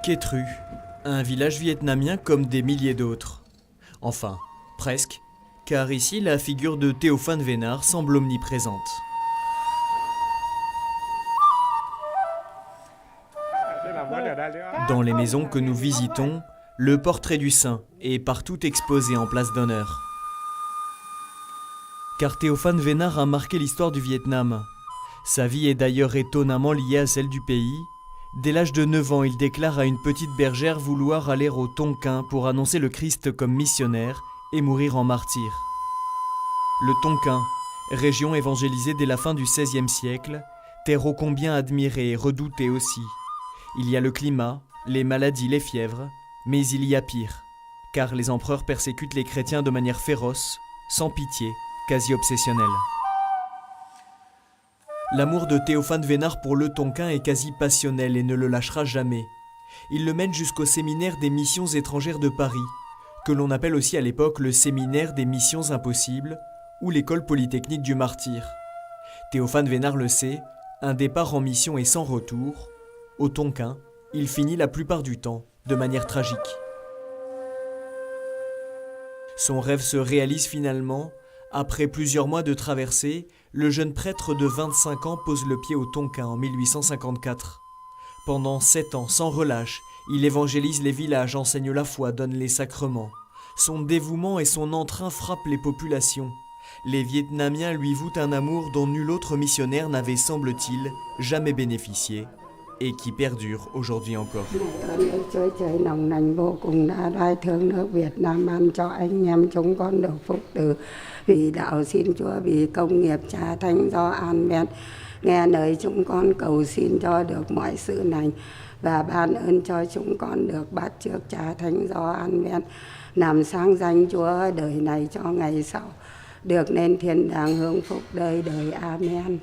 Quet Tru, un village vietnamien comme des milliers d'autres. Enfin, presque, car ici la figure de Théophane Vénard semble omniprésente. Dans les maisons que nous visitons, le portrait du saint est partout exposé en place d'honneur. Car Théophane Vénard a marqué l'histoire du Vietnam. Sa vie est d'ailleurs étonnamment liée à celle du pays. Dès l'âge de 9 ans, il déclare à une petite bergère vouloir aller au Tonkin pour annoncer le Christ comme missionnaire et mourir en martyr. Le Tonkin, région évangélisée dès la fin du XVIe siècle, terre ô combien admirée et redoutée aussi. Il y a le climat, les maladies, les fièvres, mais il y a pire, car les empereurs persécutent les chrétiens de manière féroce, sans pitié, quasi obsessionnelle. L'amour de Théophane Vénard pour le Tonkin est quasi passionnel et ne le lâchera jamais. Il le mène jusqu'au séminaire des missions étrangères de Paris, que l'on appelle aussi à l'époque le séminaire des missions impossibles ou l'école polytechnique du martyr. Théophane Vénard le sait, un départ en mission est sans retour. Au Tonkin, il finit la plupart du temps de manière tragique. Son rêve se réalise finalement. Après plusieurs mois de traversée, le jeune prêtre de 25 ans pose le pied au Tonkin en 1854. Pendant 7 ans, sans relâche, il évangélise les villages, enseigne la foi, donne les sacrements. Son dévouement et son entrain frappent les populations. Les Vietnamiens lui vouent un amour dont nul autre missionnaire n'avait, semble-t-il, jamais bénéficié, et qui perdure aujourd'hui encore. Vì đạo xin Chúa, vì công nghiệp Cha Thánh do an men, nghe lời chúng con cầu xin cho được mọi sự lành và ban ơn cho chúng con được bắt chước Cha Thánh do an men, làm sáng danh Chúa đời này cho ngày sau, được lên thiên đàng hưởng phúc đời đời. Amen.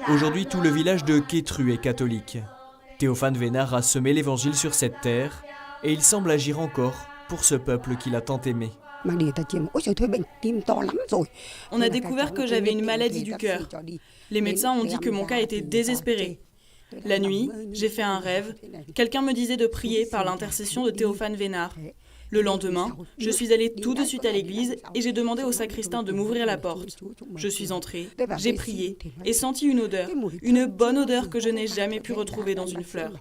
Aujourd'hui, tout le village de Quet Tru est catholique. Théophane Vénard a semé l'évangile sur cette terre et il semble agir encore pour ce peuple qu'il a tant aimé. On a découvert que j'avais une maladie du cœur. Les médecins ont dit que mon cas était désespéré. La nuit, j'ai fait un rêve. Quelqu'un me disait de prier par l'intercession de Théophane Vénard. Le lendemain, je suis allée tout de suite à l'église et j'ai demandé au sacristain de m'ouvrir la porte. Je suis entrée, j'ai prié et senti une bonne odeur que je n'ai jamais pu retrouver dans une fleur.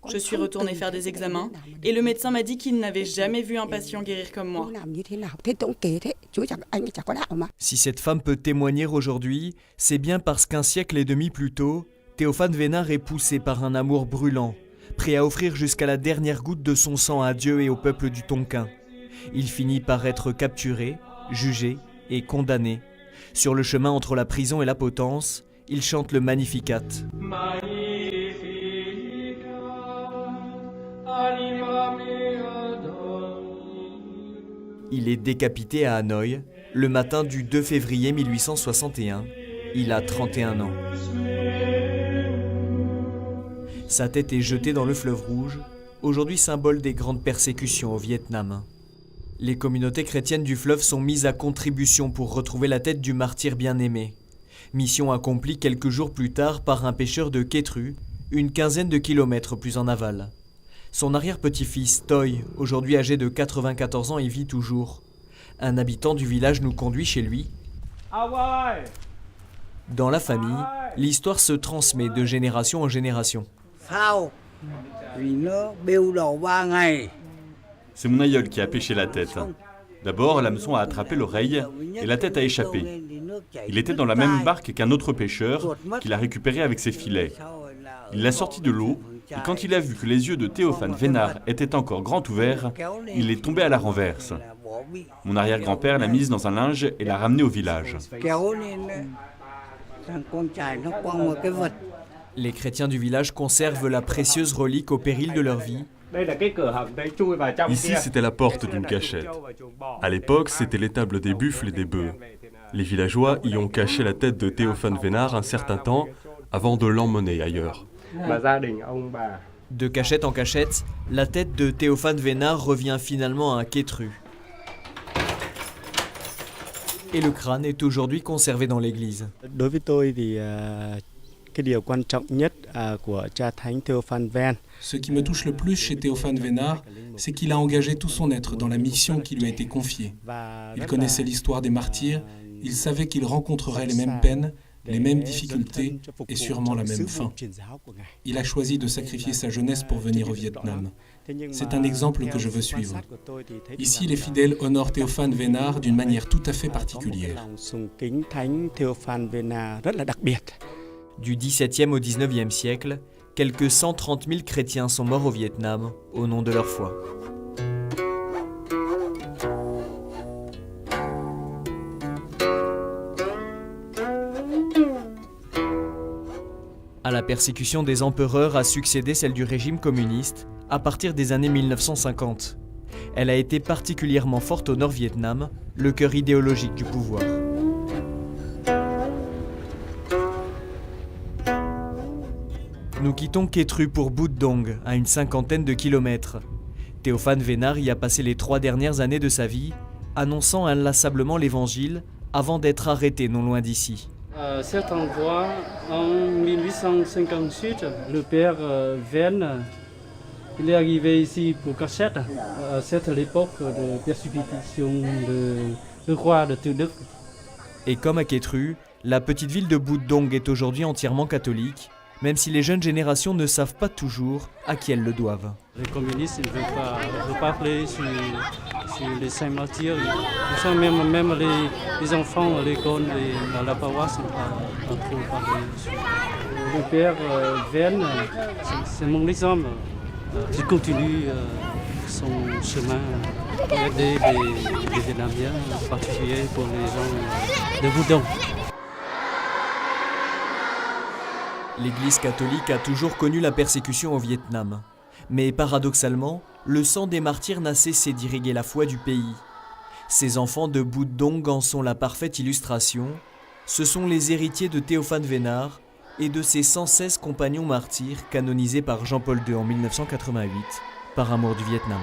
Je suis retournée faire des examens et le médecin m'a dit qu'il n'avait jamais vu un patient guérir comme moi. Si cette femme peut témoigner aujourd'hui, c'est bien parce qu'un siècle et demi plus tôt, Théophane Vénard est poussé par un amour brûlant, prêt à offrir jusqu'à la dernière goutte de son sang à Dieu et au peuple du Tonkin. Il finit par être capturé, jugé et condamné. Sur le chemin entre la prison et la potence, il chante le Magnificat. Il est décapité à Hanoï le matin du 2 février 1861. Il a 31 ans. Sa tête est jetée dans le fleuve Rouge, aujourd'hui symbole des grandes persécutions au Vietnam. Les communautés chrétiennes du fleuve sont mises à contribution pour retrouver la tête du martyr bien-aimé. Mission accomplie quelques jours plus tard par un pêcheur de Quet Tru, une quinzaine de kilomètres plus en aval. Son arrière-petit-fils, Toy, aujourd'hui âgé de 94 ans, y vit toujours. Un habitant du village nous conduit chez lui. Dans la famille, l'histoire se transmet de génération en génération. C'est mon aïeul qui a pêché la tête. D'abord, l'hameçon a attrapé l'oreille et la tête a échappé. Il était dans la même barque qu'un autre pêcheur qu'il a récupéré avec ses filets. Il l'a sorti de l'eau et quand il a vu que les yeux de Théophane Vénard étaient encore grands ouverts, il est tombé à la renverse. Mon arrière-grand-père l'a mise dans un linge et l'a ramenée au village. Les chrétiens du village conservent la précieuse relique au péril de leur vie. Ici, c'était la porte d'une cachette. À l'époque, c'était l'étable des buffles et des bœufs. Les villageois y ont caché la tête de Théophane Vénard un certain temps avant de l'emmener ailleurs. De cachette en cachette, la tête de Théophane Vénard revient finalement à Quet Tru. Et le crâne est aujourd'hui conservé dans l'église. Ce qui me touche le plus chez Théophane Vénard, c'est qu'il a engagé tout son être dans la mission qui lui a été confiée. Il connaissait l'histoire des martyrs, il savait qu'il rencontrerait les mêmes peines, les mêmes difficultés et sûrement la même fin. Il a choisi de sacrifier sa jeunesse pour venir au Vietnam. C'est un exemple que je veux suivre. Ici, les fidèles honorent Théophane Vénard d'une manière tout à fait particulière. Du XVIIe au XIXe siècle, quelques 130 000 chrétiens sont morts au Vietnam au nom de leur foi. À la persécution des empereurs a succédé celle du régime communiste à partir des années 1950. Elle a été particulièrement forte au Nord-Vietnam, le cœur idéologique du pouvoir. Nous quittons Quet Tru pour Bút Dong, à une cinquantaine de kilomètres. Théophane Vénard y a passé les 3 dernières années de sa vie, annonçant inlassablement l'évangile avant d'être arrêté non loin d'ici. À cet endroit, en 1858, le père Venn, il est arrivé ici pour Cachette, à cette époque de persécution du roi de Tuduk. Et comme à Quet Tru, la petite ville de Bút Dong est aujourd'hui entièrement catholique, même si les jeunes générations ne savent pas toujours à qui elles le doivent. Les communistes ne veulent pas parler sur les saints martyrs. Même les enfants à l'école, à la paroisse, ne pas trop parler. Le père Venn, c'est mon exemple. Je continue son chemin pour aider les Vietnamiens, en particulier pour les gens de Bút Dong. L'Église catholique a toujours connu la persécution au Vietnam. Mais paradoxalement, le sang des martyrs n'a cessé d'irriguer la foi du pays. Ces enfants de Bút Dong en sont la parfaite illustration. Ce sont les héritiers de Théophane Vénard et de ses 116 compagnons martyrs canonisés par Jean-Paul II en 1988 par amour du Vietnam.